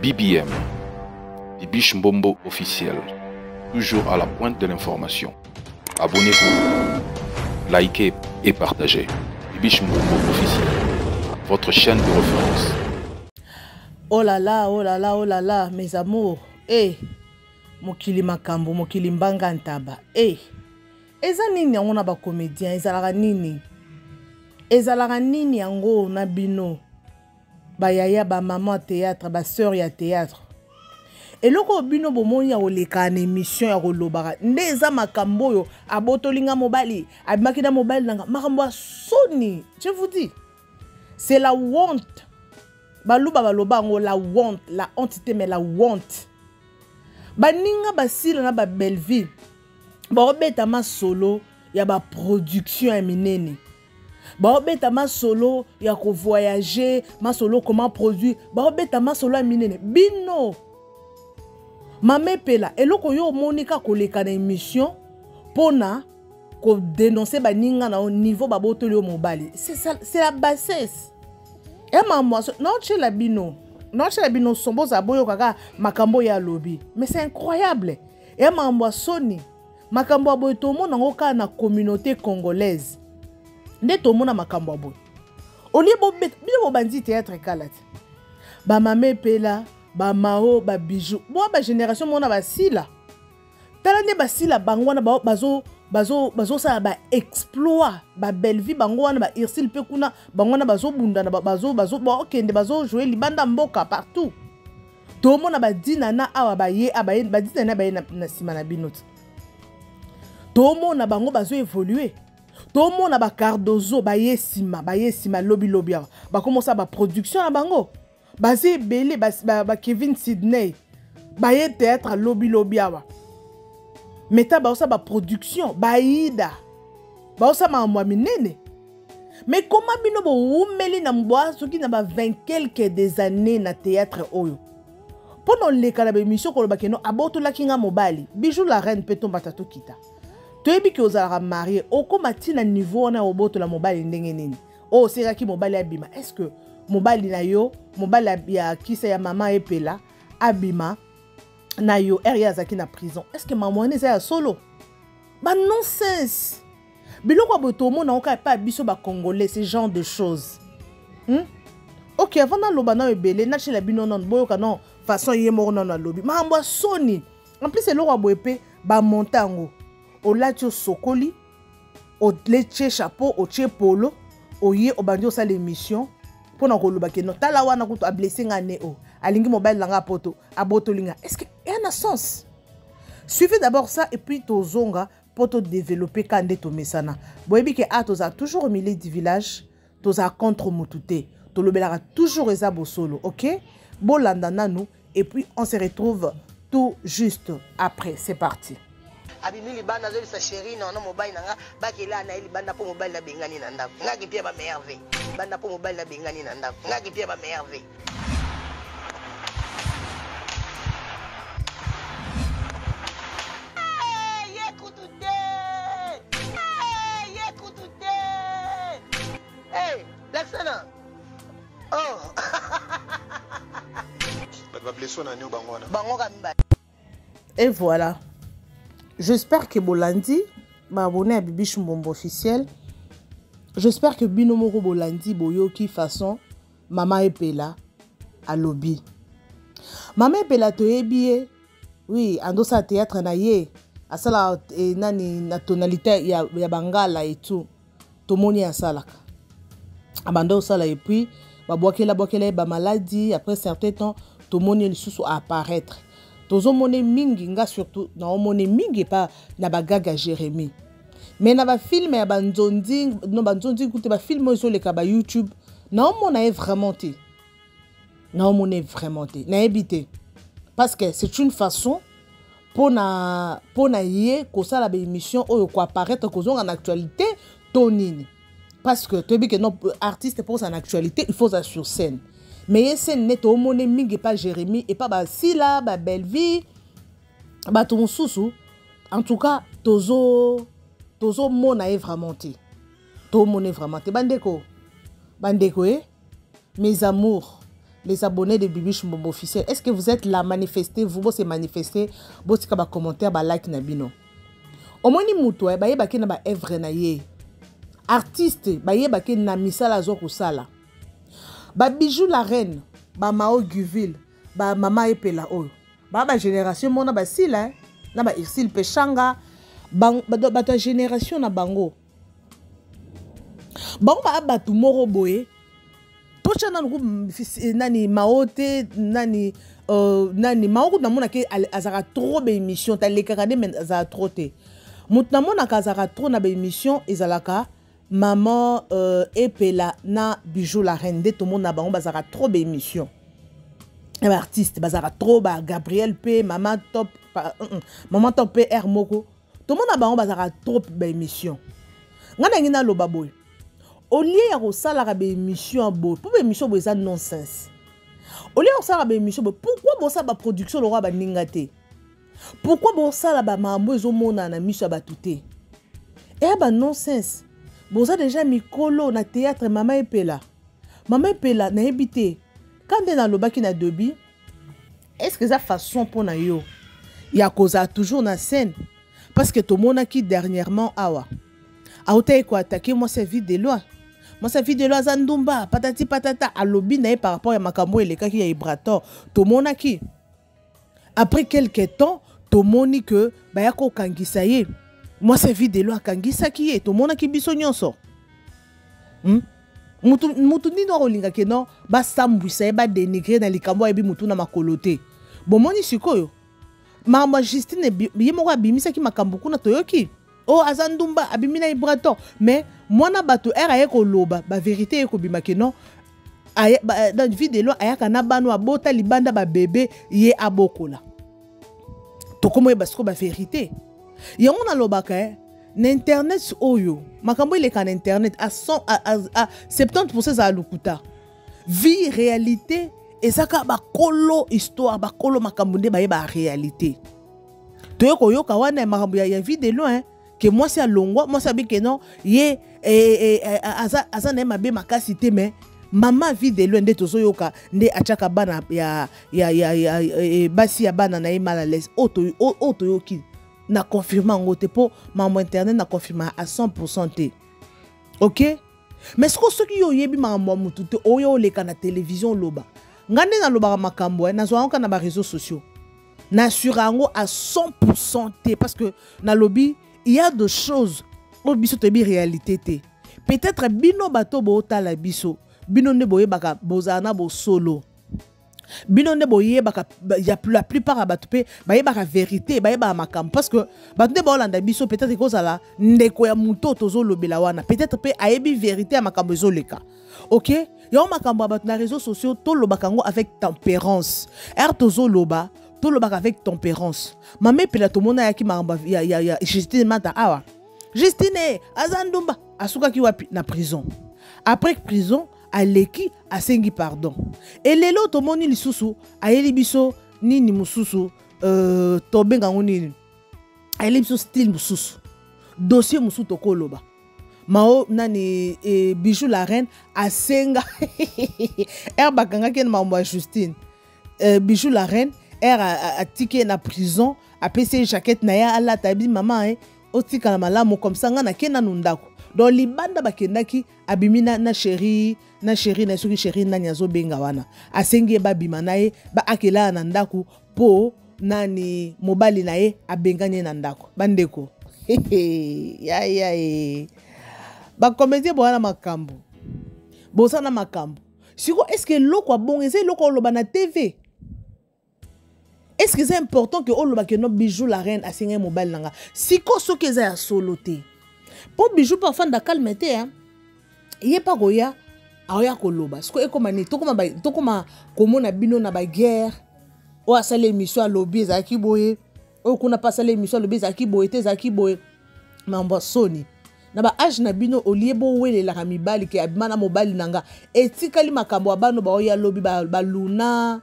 BBM, Bibiche Mbombo officiel, toujours à la pointe de l'information. Abonnez-vous, likez et partagez. Bibiche Mbombo officiel, votre chaîne de référence. Oh là là, oh là là, oh là là, mes amours. Eh, mokili makambo, mokili mbanga ntaba. Eh, eza nini yango na ba comédien, ezalaka nini? Ezalaka nini yango na bino? Ba yaya, ba maman théâtre, ba sœur ya théâtre. Eloko bino bomoni ya koleka na émission ya kolobaka. Nde eza makambo yo abotolinga mobali, abimaki na mobali nanga. Makambo soni, je vous dis. C'est la honte. Baluba baloba ngo la honte, mais la honte. Baninga basila na ba Belleville. Ba obeta ma solo ya ba production ya minene. Ba obeta ma solo ya ko voyager, ma solo comment produire. Ba obeta ma solo ya minene. Bino. Mame pela eloko yo monika koleka na émission pona ko dénoncer baninga na au niveau ba botoli yo mobali. C'est la bassesse. Et maman, non chez la bino sombo za boyo kaka makambo ya lobby. Mais c'est incroyable. Et maman soni makambo boyo to mona ngoka na communauté congolaise. Nde to mona makambo boyo. Oli bo bino bandi théâtre kalati. Ba mame pela, ba mao, ba bijou. Bo ba génération mona ba sila. Tala nde ba sila bangwana ba bazo sa ba exploit ba Belleville bangwana ba irsil pe kuna bangwana bazo bunda na bazo okende bazo jouer libanda mboka partout. To mona ba dina na awa ba ye ba dina na ba ye na sima na binoti. To mona bango bazo évoluer. To mona ba Cardozo ba ye sima lobby awa. Ba commencer ba production na bango. Basé belé ba Kevin Sydney ba ye théâtre lobby awa. Meta ba osa ba production ba ida ba osa ma minene. Mais comment bino bo umeli na mboa soki na ba 20 quelques des années na théâtre oyo pendant les kala ba émission ko lobaki no aboto la kinga mobali bijou la reine peton batato kita to yebi ki ozala marié okoma tina niveau na oboto la mobali ndenge nini o seraki mobali abima. Est-ce que mobali na yo mobali ya kisa ya mama epela abima na yo area zaki na prison? Est-ce que maman eza ya solo? Ba nonsense. Biloko botomo na oka pa biso ba congolais ce genre de choses. OK, avant na loba na ebele na chez la bino non boyoka non façon yemo non na lobi. Makambo soni. En plus c'est loko boepe ba montango. O latio sokoli, o leche chapeau, o che polo, o ye o bandi o sa l'émission pour na koloba ke no tala wana kuto a blessé ngane o. Alingi mobile langa poto abotolinga. Est-ce que y a un sens? Suivez d'abord ça et puis tozonga pour te développer kande to mesana. Boyebi ke a toza toujours au milieu du village, toza contre mutute. To lobelaka toujours eza bosolo, OK? Bolanda nanu et puis on se retrouve tout juste après. C'est parti. Abimi libanda zoli sa chérie na mobile nanga bakela na libanda po mobile na bengani na ndako. Ngaki pia ba merveille. Banda po mobile na bengani na ndako. Ngaki pia ba merveille. Et voilà. J'espère que Bolandi m'a abonné à Bibiche Mbombo officiel. J'espère que Binomoro Bolandi boyoki façon Mama Epela à lobby. Mama Epela to ebie. Oui, ando sa théâtre na ye. Asala nani na tonalité ya bangala et tout. Tomoni asalaka. Abando sala et puis babwakela ba maladie après certain temps tomoni le sous apparaître. Tozo mone mingi nga surtout na omone mingi pa na bagaga Jérémy. Mais na ba film ya banzondi no banzondi koute ba film sur le kaba YouTube na omona vraiment té. Na omone vraiment té. Na éviter parce que c'est une façon pour na yé ko sala ba émission oyo ko apparaître ko zonga en actualité tonini. Parce que tu dis que non artiste pour en actualité il faut ça sur scène. Mais c'est net au monde mingi pas Jérémy et pas ba Sila ba Belleville ba ton sousou. En tout cas tozo mona vraiment té. To mona vraiment té bandeko. Bandeko mes amours. les abonnés de Bibiche Mbombo officiel, est-ce que vous êtes là, manifestez, vous se manifestez, vous tika ba commentaire, ba like na bino. Au moins ni muto, ba ye baki na ba œuvre na ye. Artiste, ba ye baki na misala zo kusala. Ba Bijou la reine, ba Mao Guville, ba Mama Epela oyo. Ba génération mona ba sila, na ba Irsil Pechanga, ba ta génération na bango. Bango ba abatu moro boye. Pocha nani maote nani maoko na mona ke azara trop be émission ta lekakade men azara trop te. Mut na mona ka azara trop na be émission ezalaka maman Epela na Bijou la reine de tout monde na bango bazara trop be émission. Un artiste bazara trop ba Gabriel P maman top R moko tout monde na bango bazara trop be émission. Ngana ngina lo baboy. Au lieu de ça, la émission beau. Pour émission beau ça nonsense. Au lieu de ça, la émission beau. Pourquoi bon ça la production l'aura ba ningate? Pourquoi bon ça la ba mambo ezomona na mission ba touté? Et ba nonsense. Bon ça déjà mikolo na théâtre Mama Epela. Mama Epela na habité. Quand on est dans le baki na debi, est-ce que ça façon pour na yo? Il y a cause toujours na scène parce que tout le monde qui dernièrement awa. Aote ko attaquer moi c'est vide de loin. Moi, ça fait de la Zandumba, patati patata, à lobby par rapport à Makambo et les cas qui a Ibrator. Tout le monde a qui. Après quelques temps, tout le monde dit que, Bayako Kangisa y est. Moi, ça fait de la Kangisa qui est. Tout le monde a qui bisognon so. Moutuni no rolinga ke non, ba sambouisa, ba dénigrer dans les cambo et bi moutuna makolote. Bon, mon isikoyo. Ma Justine, yemora bimisa ki Makambo kuna toyoki. Oh, Azandumba, abimina Ibrator. Mais, moi, na bato era eko loba, ba vérité eko bimake non. Dans une vidéo, ayaka na bano abota libanda ba bébé ye abokola. To komo e basko ba vérité. Yango na lobaka na internet oyo. Makambo ile kan internet à 70% za lukuta. Vie réalité et saka ba kolo histoire ba kolo makambo nde ba ye ba réalité. To yoko yoka wana makambo ya vidéo que moi c'est à longwa moi ça que non ye asa na mabe makasité mais maman vie de loin de tozo yoka nde achaka bana ya basi ya bana na mal à l'aise auto yoki na confirmer ngote po maman internet na confirmer à 100% te. OK mais ce que yo yebi maman mutute oyo le kana télévision loba ngane na loba makambo na zo na ba réseaux sociaux na surango à 100% te parce que na lobby il y a des choses au biso te bi réalité te. Peut-être bino bato bo tala biso bino ne boye baka bozana bo solo bino ne boye baka ya la plupart a batupe baye baka vérité baye ba makam parce que bato ne bolanda biso peut-être que ça là ndeko ya muto tozo lobela wana peut-être pe ayebi vérité ya makambo ezoleka. OK yo makambo bato na réseaux sociaux to lobakango avec tempérance tozo loba tout le bac avec tempérance. Maman pela tout monde ya ki maramba ya Justine mata awa. Justine Azandumba asuka ki wapi na prison. Après prison aleki asengi pardon. Et lelo to moni lisusu ayeli biso nini mususu tobenga ngoni. Ayeli biso style mususu. Dossier mususu to koloba. Mao nani Bijou la reine asenga. Bakanga ken mambo Justine. Bijou la reine a ticket na prison a PC jaquette na ya ala tabi maman otika na malamu comme ça ngana kena nundako donc libanda bakendaki abimina na chérie na soki chérie na nyazo benga wana asenge ba bima nae ba akela na ndako po nani mobali nae abenganye na ndako bandeko ya ba comédien bo na makambo bo sana makambo siko est-ce que loko bon ese loko loba na TV. Est-ce que c'est important que Oloba que notre Bijou la reine a signé mobile nanga? Si ko so que ça soloté. Pour Bijou parfois da calmete hein. Il est pas goya aya ko loba. Ce que ekomani to koma komona bino na ba guerre. O asale émission lobby za ki boye. O kuna pas sale émission lobby za ki boye te za ki boye. Mambo soni. Na ba age na bino oliebo wele la ramibali ke abimana mobile nanga. Etikali makambo abano ba oya lobby ba luna.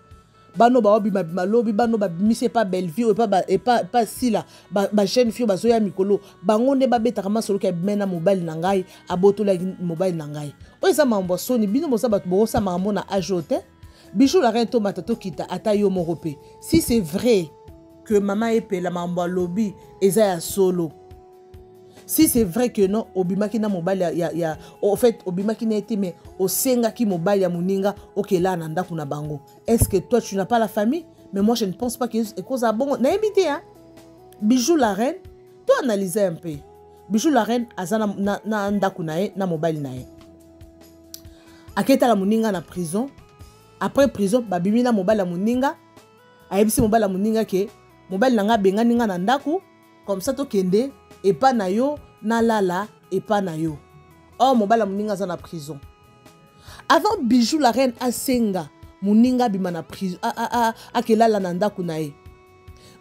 Bano ba obi malobi bano ba mise pas belle vie et pas si là ba jeune fille ba zoya mikolo bango ne ba beta kama solo ke mena mobile nangai aboto la mobile nangai o eza mambo soni bino mosa ba bo sa mambo na ajote Bijou la reine to matato kita ata yo morope. Si c'est vrai que maman epé la mambo lobby eza ya solo. Si c'est vrai que non, obimaki na mobile ya en fait obimaki na été mais au senga ki mobile ya muninga OK là nanda kuna bango. Est-ce que toi tu n'as pas la famille? Mais moi je ne pense pas que c'est cause à bon. Na évité hein. Bijou la reine, toi analyser un peu. Bijou la reine azana na ndaku na na mobile na ye. Aketa la muninga na prison. Après prison babimi na mobile la muninga. Ayebisi mobile la muninga ke mobile nanga benga ninga na ndaku comme ça to kende et pas na yo na lala et pas na yo. Oh mobile la muninga za na prison. Avant Bijou la reine asenga muninga bima na prison akelala na ndaku na ye.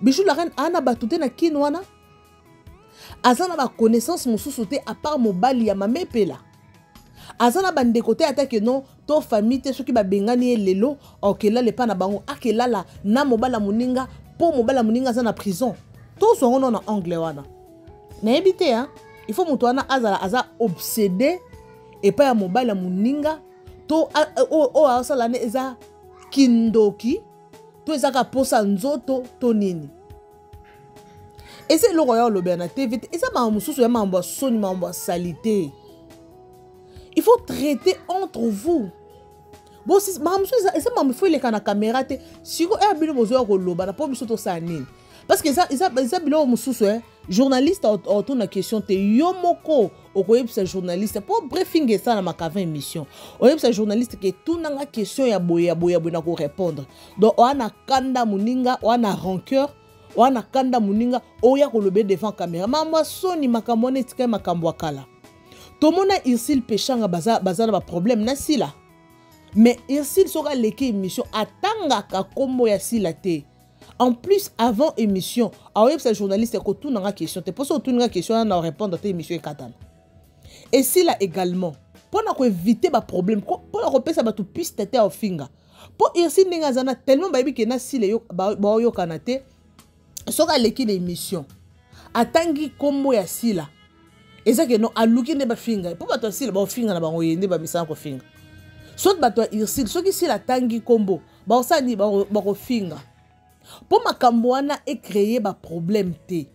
Bijou la reine ana batute na kinwana. Azana ba connaissance mususu te à part mobile ya mame pela. Azana bande côté attaque non to famille te soki ba bengani lelo okela le pa na bango akelala na mobile la muninga po mobile la muninga za na prison. To so ngono na anglais wana. Na ebité hein, il faut muto wana azala aza obsédé et pas ya mobile la muninga to o asala ne eza kindoki to ezaka posa nzoto to nini. Et c'est le royaume le berne TV et ça m'a mususu ya mambo soni mambo salité. Il faut traiter entre vous. Bon si ma mususu ça m'a faut les kana caméra te si ko e bino bozo ko loba na po mususu to sa nini. Parce que ça bilo mususu journaliste autour na question te yo moko okoyebisa journaliste pour briefing ça na makava émission oyebisa journaliste que tout nanga question ya boya na ko répondre donc on a kanda muninga on a rancœur on a kanda muninga oya ko lobe devant caméra mama soni makambo ne tika makambo akala to mona Irsil pechanga baza na ba problème na sila mais Irsil sera leki émission atanga ka kombo ya sila te. En plus, avant émission, ce journaliste ko tout nanga question. Te pose tout nanga question na répondre à tes émission et katana. Et si là également, pour na ko éviter ba problème, pour na ko pesa ba tout piste tete au finga. Pour ici ninga zana tellement ba bi ke na si le yo ba yo kanate. Soka leki l'émission. Atangi kombo ya sila. Eza ke non aluki ne ba finga. Pour ba to sila ba finga na bango yende ba misa ko finga. Soit ba to irsil, soki sila tangi kombo, ba osani ba ko finga. Pour ma kamboana et créer ba problème te.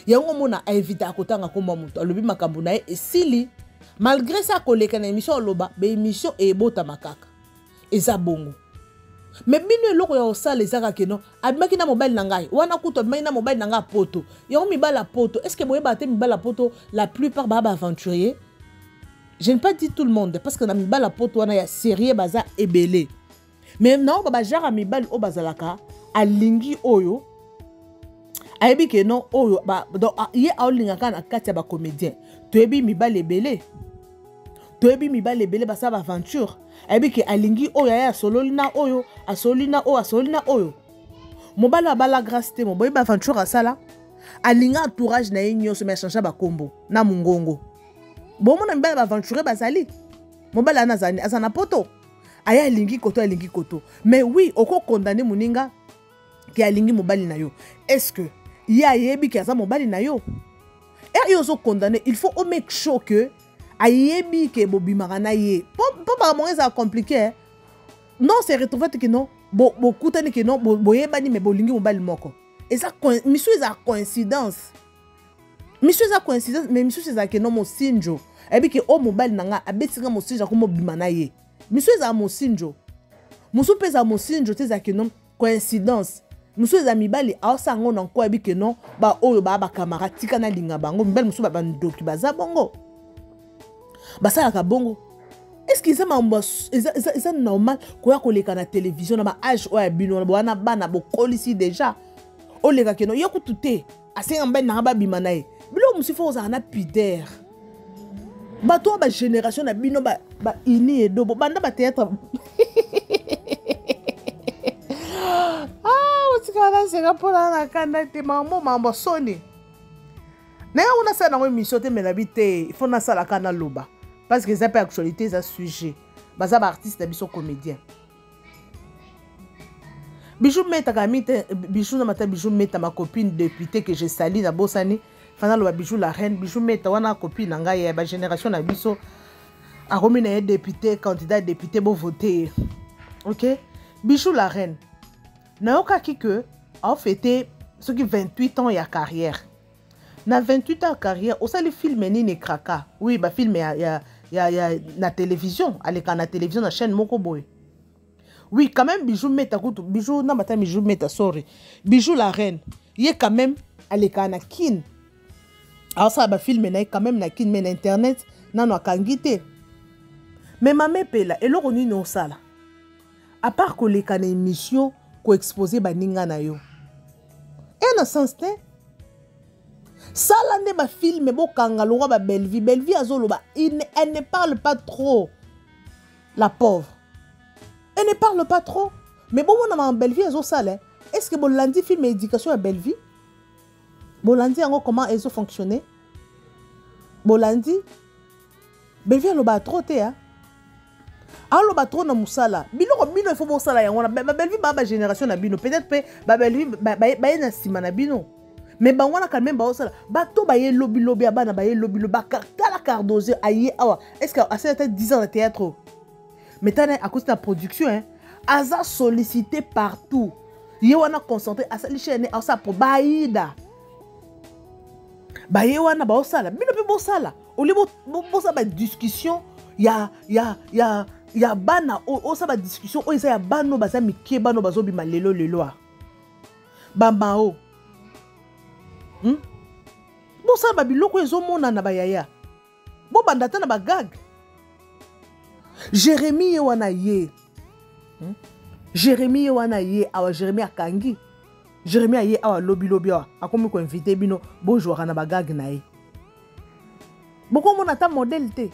Yango mona a éviter à kotanga komba muto. Alobi makambona et sili malgré ça koleka na émission loba, be émission e bota makaka. Eza bongo. Mais bino eloko ya osala ezaka keno, abimaki na mobile na ngai. Wana kuto abimaki na mobile na nga poto. Yango mibala poto. Est-ce que boyeba te mibala poto la plupart ba aventurier? Je ne pas dit tout le monde parce que na mibala poto wana ya sérieux baza ebelé. Mais non baba jara mibali o bazalaka alingi oyo ayebi ke non oyo ba donc ye aolinga kana kati ya ba comédien toyebi mibali ebele basa ba aventure ayebi ke alingi oyo ya sololina oyo asolina oyo mobala bala grâce te mo boy ba aventure asala alinga entourage na yenyo so me changer ba kombo na mungongo bon mona mibali ba aventure bazali mobala anazani azana poto aya alingi koto mais oui oko condamner muninga qui alingi mobali na yo est-ce que ya yebi ki aza mobali na yo et yo so condamner il faut make sure que ayebi ke bobimaka na ye po ba mo ça compliqué non c'est retrouver que non beaucoup tani que non boyebani mais bolingi mobali moko et ça monsieur ça coïncidence mais monsieur ça que non mo sinjo ebi ke o mobali nanga abetinga mo sinjo ko mobima na ye monsieur za mo sinjo musu pesa mo sinjo te za que non coïncidence musu za mibali aosango na ko ebi que non ba oyo ba camarade tika na linga bango mibali musu ba ndoki baza bongo basala ka bongo est-ce que ça normal koya koleka na télévision na ba âge oya bino na bana bana bokolisi déjà oleka que non yokutute asenga mbali na ba bima na ye bilo musu fo za na pudeur bato ba génération na bino ba ini edo banda ba théâtre utikala sega pola na kanda te mambo soni na una sa na émission te melabite il faut na sala kana loba parce que ça pas actualité ça sujet baza ba artiste na biso comédien Bijou meta kamite Bijou na mata Bijou meta ma copine députée que je salue na bosani fana lo Bijou la reine Bijou meta wana copine na ngai ya ba génération na biso a remis na député candidat député bo voter Ok? Bijou la reine. Naoka qui que a fêté ce qui 28 ans de carrière. Na 28 ans de carrière, on le film ni kraka. Oui, bah film ya na télévision, allez na télévision na chaîne moko boy. Oui, quand même Bijou meta kutu, Bijou na mata Bijou meta sorry. Bijou la reine. Il est quand même allez na kin. Alors ça ba film na quand même na kin mais na internet na no kangité. Mais maman pela et l'on ni non ça là. À part que les cannes émission ko exposer ba ninga na yo. Et dans sens te ça là ne ba film bo kanga lo ba Bellevie azolo ba elle ne parle pas trop la pauvre. Elle ne parle pas trop. Mais bon on a Bellevie azo ça là. Est-ce que bolandi film éducation à Bellevie? Bolandi ango comment ezo fonctionner? Bolandi Bellevie lo ba trop te hein. Alors ba trop na musala bino il faut musala ya wana ba Bellevie ba génération na bino peut-être pe ba Bellevie ba na sima na bino mais ba wana quand même ba osala ba to ba ye lobby abana ba ye lobby ba kala cardose aye awa est-ce que à cette 10 ans de théâtre mais tane à cause de la production hein aza sollicité partout ye wana concentré à sa chaîne à sa probaida ba ye wana ba osala bino pe bo sala au lieu bo sa ba discussion ya bana o sa ba discussion o isa ya bano baza mike bano bazobi malelo lelo bamba o bo sa ba biloko ezomona na bayaya bo bandata na bagag Jérémie wana ye Jérémie wana ye awa Jérémie akangi Jérémie ye awa lobi awa akomi ko inviter bino bo jouera na bagag na ye boko mona ta modèle te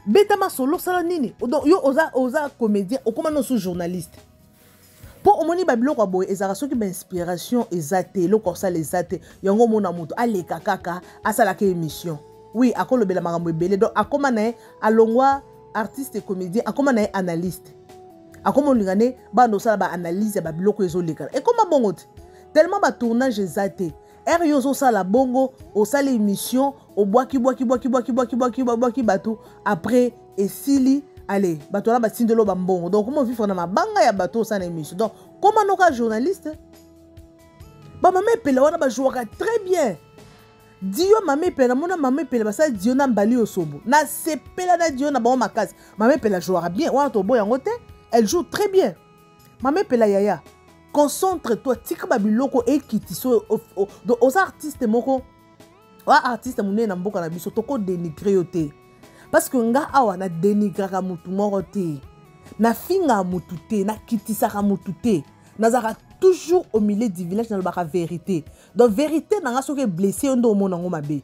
Betama solo sala nini yo oza comédien okoma no sous journaliste pour omoni babilo kwa boy ezara soki ba inspiration ezate lo korsa les ate yango mona moto aleka kaka asala ke émission oui akolobela makambo ebele donc akoma na alongwa artiste et comédien akoma na analyste akoma lingane bando sala ba analyse ba biloko ezoleka et comment bongo tellement ba tournage ezate Yozo sala bongo, au sale émission, au boaki bateau, après, et sili, allez, bateau là, batin de l'eau bambongo. Donc, comment vivre dans ma banga ya bateau sans émission? Donc, comment nous, journaliste? Bah, maman pela, on a joué très bien. Dio, maman pela, maman pela, ça, Dio n'a bali au sobo. Na sepela na Dio n'a pas ma case. Maman pela jouera bien. On a ton boy en côté, elle joue très bien. Maman pela yaya. Concentre-toi, tika babiloko ekiti so aux artistes moko wa artiste mune na mboka na biso toko dénigrer yote parce que nga awa na dénigraka mutu moko te na finga mutu te na kitisaka mutu te nazaka toujours au milieu du village na lobaka vérité donc vérité nanga soki blessé ndo mona ngo mabe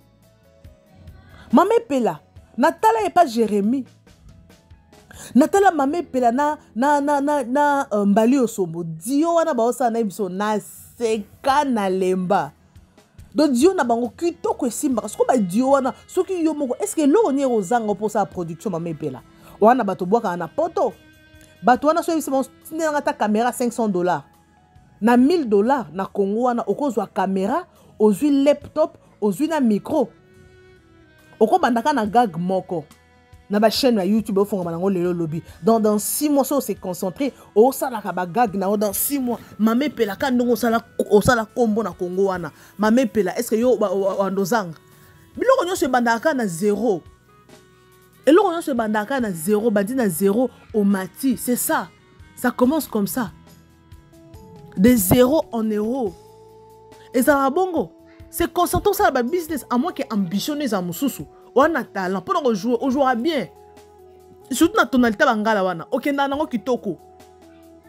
mame pela natala e pas Jérémie Natala mame pela na mbali osombo dio wana ba osa na biso na seka na lemba do dio na bango kitoko esimba parce que ba dio wana soki yo moko est-ce que lo onye ozanga pour sa production mame pela wana bato boka na poto bato wana so biso tinanga ta caméra $500 na $1000 na Congo wana okozwa caméra ozwi laptop ozwi na micro okobandaka na gag moko na ba chaîne na YouTube au fond bango lelo lobby dans 6 mois ça s'est concentré au sala ka ba gag na dans 6 mois mame pela ka ndongo sala kombo na Congo wana mame pela est-ce que yo andozanga biloko nyo se bandaka na 0 eloko nyo se bandaka na 0 bandi na 0 au mati c'est ça commence comme ça de 0 en euro et ça va bongo c'est concentré ça ba business à moins que ambitionné za mususu on a talent pour jouer on jouera bien surtout na tonalité bangala wana ok nango kitoko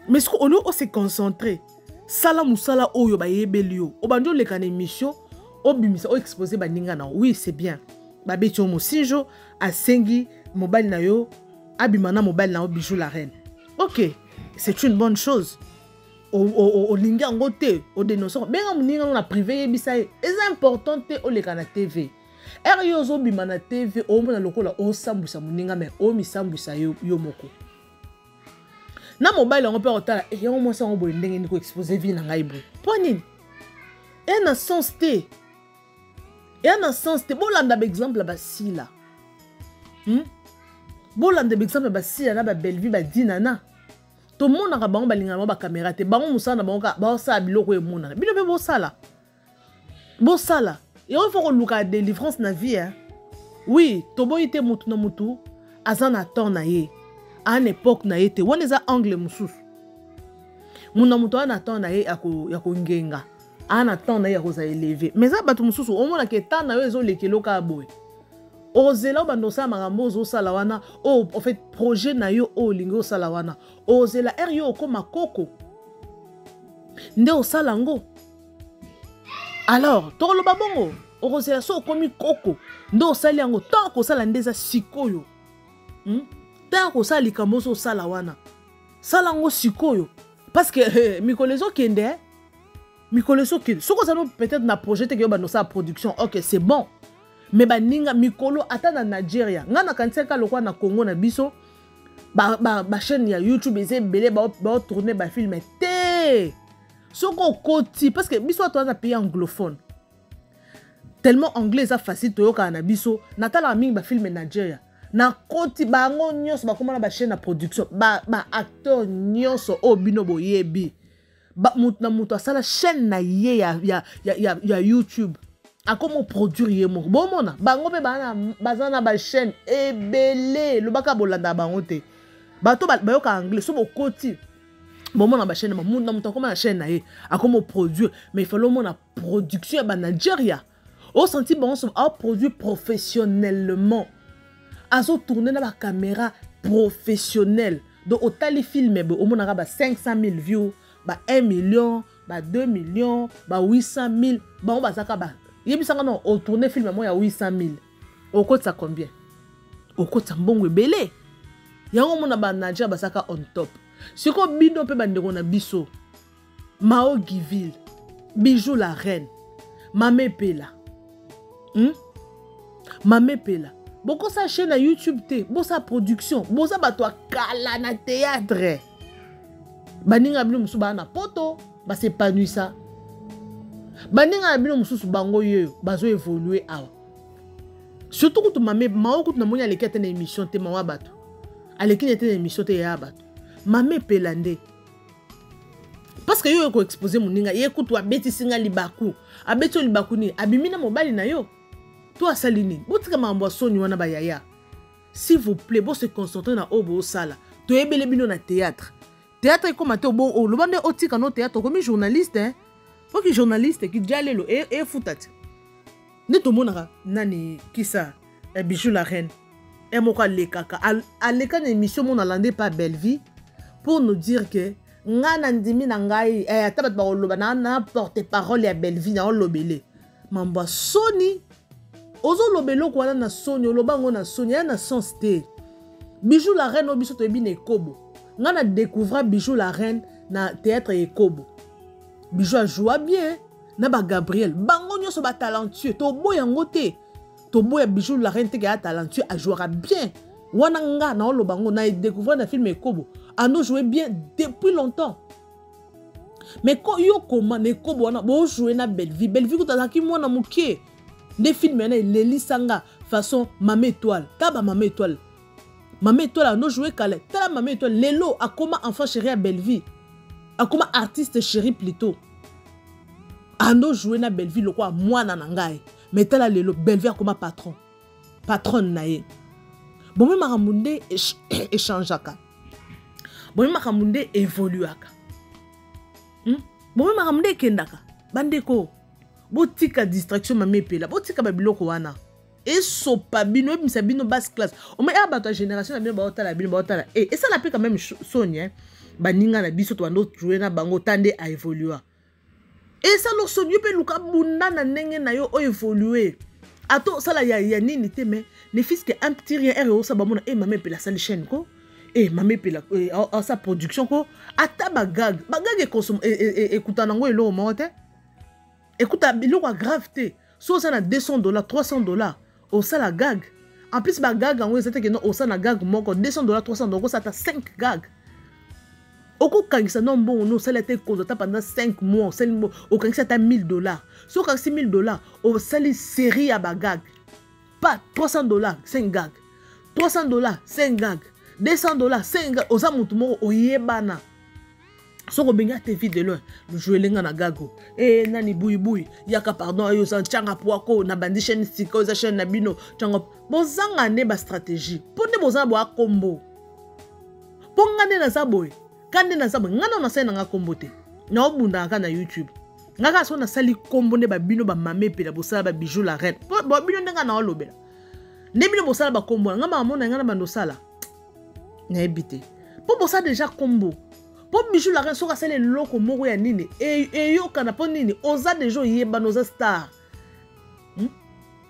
mais ce qu'on on s'est concentré sala musala oyo ba yebelio o bando le kan émission o bimisa o exposer ba ninga na oui c'est bien ba betio mo sinjo a sengi mobile na yo abimana mobile na o Bijou la reine ok c'est une bonne chose o linga ngote o dénoncer benga muninga na privé yebisa est important te o le kan TV Yozo bimana TV o mona lokola o sambusa muninga mais o mi sambusa yo moko na mobile on peut otala et on mo sa on boy ndenge ni ko exposer vie na ngai bo poni et na sens te bolanda ba exemple ba sila bolanda ba exemple ba sila na ba Bellevie ba dinana to mona ka bango balinga ba caméra te bango musana bango ka ba sa biloko e mona bino be bo sala et il faut que luka délivrance na vie hein oui to boyite mutu na mutu azana temps na ye à une époque na ye te wana za angle mususu muna mutu ana temps na ye ya ko ngenga ana temps na ye ya ko za élevé mais za batu mususu o mona ke temps na yo ezo lekelo ka boy ozela bando sa makambo zo sala wana en fait projet na yo o lingo sala wana ozela yo koma koko nde osala ngo alors to lo babongo ozela so komi koko nde osali yango tant ko sala ndeza sikoyo tant ko sala likambo so sala wana sala ngo sikoyo parce que mikolezo kende soko ça peut-être na projet te ke bando sa production OK c'est bon mais baninga mikolo ata na Nigeria ngana kanseka lokwa na Congo na biso ba chaîne ya YouTube eze belé ba tourner ba film te soko koti parce que biso to na pays anglophone tellement anglais ça facile to yoka na biso natala mingi ba film Nigeria na koti bango nyonso ba komana ba chaîne na production ba acteur nyonso o bino boyebi ba mutu asala chaîne na ye ya YouTube a comment produire yemo bon mona bango pe bazana ba chaîne ebele lo baka bolanda bango te bato ba yoka anglais so bokoti bon mona ba chaîne muna mutu comment la chaîne na ye a comment produire mais il faut le mona production ba Nigeria au senti bon so a produire professionnellement a so tourner na ba caméra professionnelle donc au tali film au mona ba 500 000 views ba 1 million ba 2 millions ba 800 000 ba on ba zaka ba yebisanga non au tourner film moi ya 800 000 au cote ça combien au cote ça mbongo belé yango mona ba Nigeria ba saka on top siko bido pe bandeko na biso Mao Giville Bijou la reine Mamé Pela Mamé Pela boko sa chaîne na YouTube te bo sa production bo sa bato kala na théâtre baninga bino musu ba na poto ba s'épanouir ça baninga bino mususu bango yo bazo évoluer awa surtout que mamé Mao kutu na moni alekete na émission te mawa bato aleki na émission te ya bato Mamé Pelande parce que yo ko exposer moninga ye kutu abeti singa libaku abeti libaku ni abimina mobali na yo to asalini botika mambo soni wana ba yaya s'il vous plaît bo se concentrer na obo sala to ebele bino na théâtre comme te bon o lobande otika no théâtre comme journaliste hein faut que journaliste qui jalelo et foutati ne to monaka nani kisa Bijou la reine et moka lekaka aleka na émission mon alande pas belle vie pour nous dire que ngana ndimi na ngai tabat ba loba na porte parole ya belle vie na lobele mamba soni ozo lobelo ko na soni lobango na soni na sens te Bijou la reine obiso to ebine kobo ngana découvrir Bijou la reine na théâtre Ekobo Bijou a joué bien na ba Gabriel bango nyonso ba talentueux to boyango te to boya Bijou la reine te ka talentueux a jouera bien wana nga na lo bango na découvrir na film Ekobo a no joué bien depuis longtemps mais ko yo comment Ekobo wana bo jouer na belle vie ko tazaki mwana mukie des films na Leli Sanga façon Mamé Étoile taba Mamé Étoile a no joué kale tala Mamé Étoile lelo a comment enfant chéri à belle vie a comment artiste chéri plutôt a no joué na belle vie lo quoi mwana na ngai mais tala lelo belle vie a comment patron na ye bon même makamунde échangeaka bon même makamунde évoluaka bon même makamунde kendaka bandeko botika distraction Mamé Pela botika babiloko wana et sopa bino misa bino basse classe o mais abato génération na bino baotala et ça la peut quand même Sonia baninga na biso to ando jouer na bango tande a évoluer et ça lo sonyo pe luka bunda na ndenge na yo o évoluer ato ça la ya nini te mais ne fils que un petit rien RO ça ba mona Mamé Pela sa chaîne ko Mamé Pela sa production ko ata bagag e consomme écouta nango elo mo te écoute biloko grave te so ça na $200 $300 au ça la gag en plus ba gag en c'était que non au ça na gag moko $200 $300 ça ta 5 gag oko kangisa non bon no ça la te cause pendant 5 mois c'est au kangisa ta $1000 so kangisa $1000 au sali série à ba gag pas $300 5 gag $300 5 gag $200 5 gag au ça mutu moko oyebana soko benga te vide loin jouer lenga na gago nani boui yaka pardon yo sa changa poako na bandi chaîne siko za chaîne na bino changa bozanga ne ba stratégie pone bozanga bo akombo pongane na saboy kande na saboy ngana na sena nga kombo te na obunda ka na YouTube ngaka so na sali kombo ne ba bino ba mame pe la bosala ba bijou la reine bo bino ndenga na olobela ne bino bosala ba kombo nga mama na ngana bando sala na ebité po bosala déjà kombo po bijou la reine soka sele loko moko ya nini yo kana po nini oza déjà yeba noza star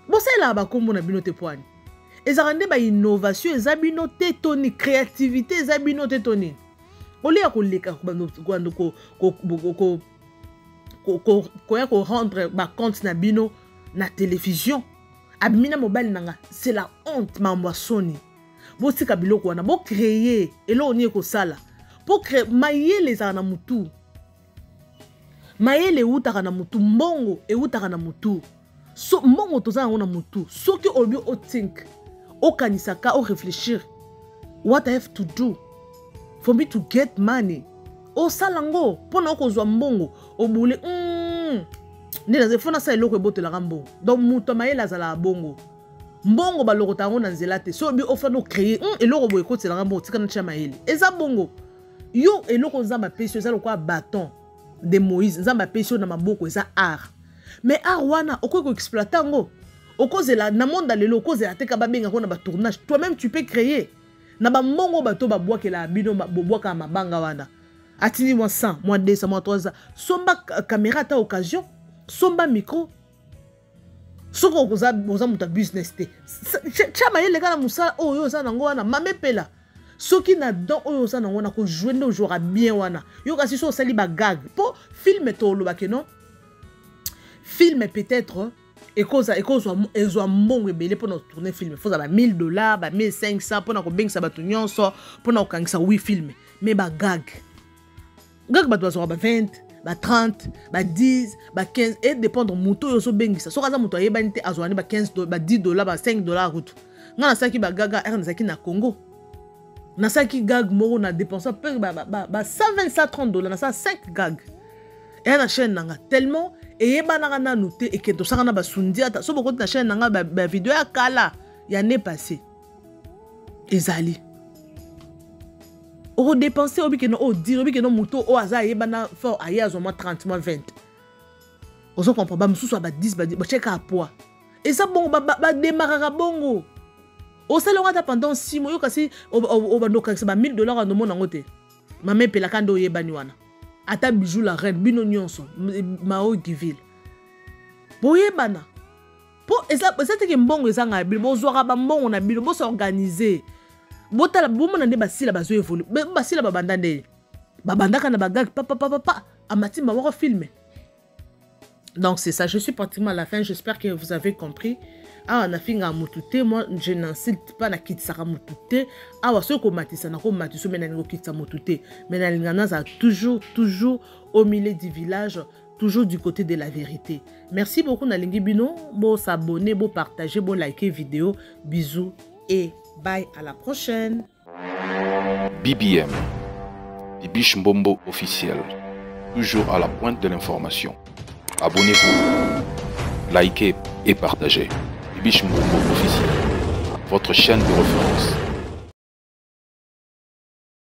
bosala ba kombo na bino te poani ezarande ba innovation eza bino te toni créativité eza bino te toni oli ya koleka kwando ko rendre ba compte na bino na télévision abimina mobile nanga c'est la honte mambo soni bo tika biloko wana bo créer elo oni ko sala po créer mayele za na mutu mayele utaka na mutu mbongo e utaka na mutu so mbongo toza na mutu soki obi o think o kanisaka o réfléchir what I have to do for me to get money o salango pona ko zwa mbongo o bule ndina ze fona sa eloko ebotela mbongo donc muto mayele azala bongo mbongo baloko tango na nzela te so bi ofano créer eloko boye ko tsela mbongo tika na cha mayele eza bongo yo eloko nzamba pesio eza lokwa bâton de Moïse nzamba pesio na maboko eza art mais art wana okoko exploiter ngo okozela na monde lelo okozela te ka babenga ko na ba tournage toi-même tu peux créer na ba mbongo bato ba bwakela bino bobwaka mabanga wana atini moi 100 moi 200 moi 300 somba caméra ta occasion somba micro soko koza muta business te chama yele kana musala oyo za nango wana mamepela soki na don oyo za nango na ko jouer ndo jouera bien wana yo kasi so sali ba gag po film to lo bakeno film peut-être ekozwa mbongo ebele mpona tourner film faut ba $1000 ba $1500 mpona kobengisa bato nyonso mpona kokangisa 8 film mais ba gag bato bazwaka ba 20 ba 30 ba 10 ba 15 et dépendre moto yo so bengisa so kaza moto ayebani te azwani ba $15 ba $10 ba $5 kutu nga na saki ba gaga er na saki na Congo na saki gag moko na dépenser peu ba 120 $30 na sa 5 gag et na chaîne nanga tellement eyebana na noté et que to saka na ba sundiata so boko na chaîne nanga ba vidéo ya kala ya né passé ezali o dépenser obi que no o dire obi que no moto o aza yebana fort aye azoma 30 mois 20 ozo comprend ba mususu ba 10 ba check à poids et ça bon ba démarrer bongo o salonga ta pendant 6 mois yo kasi o ba ndoka ba $1000 no mona ngote mame pela kando yebani wana ata bijou la reine bino nyonso mao givile boyebana po eza te ke mbongo eza nga bino bozwaka ba mbongo na bino bo s'organiser botala bomona nde basila bazo évoluer basila babanda nde babandaka na bagag papa amati mawako filmer. Donc c'est ça, je suis pratiquement à la fin, j'espère que vous avez compris. Ah, on a fini à moutouté, moi je n'incite pas à quitter ça moutouté. Ah, on se commatisse, on a commatisse, mais on quitte ça moutouté. Mais l'Alingana a toujours au milieu du village, toujours du côté de la vérité. Merci beaucoup Nalingi Bino, bon s'abonner, bon partager, bon liker vidéo. Bisous et bye, à la prochaine. BBM, Bibiche Mbombo officiel, toujours à la pointe de l'information. Abonnez-vous, likez et partagez. Bibiche Mbombo officiel, votre chaîne de référence.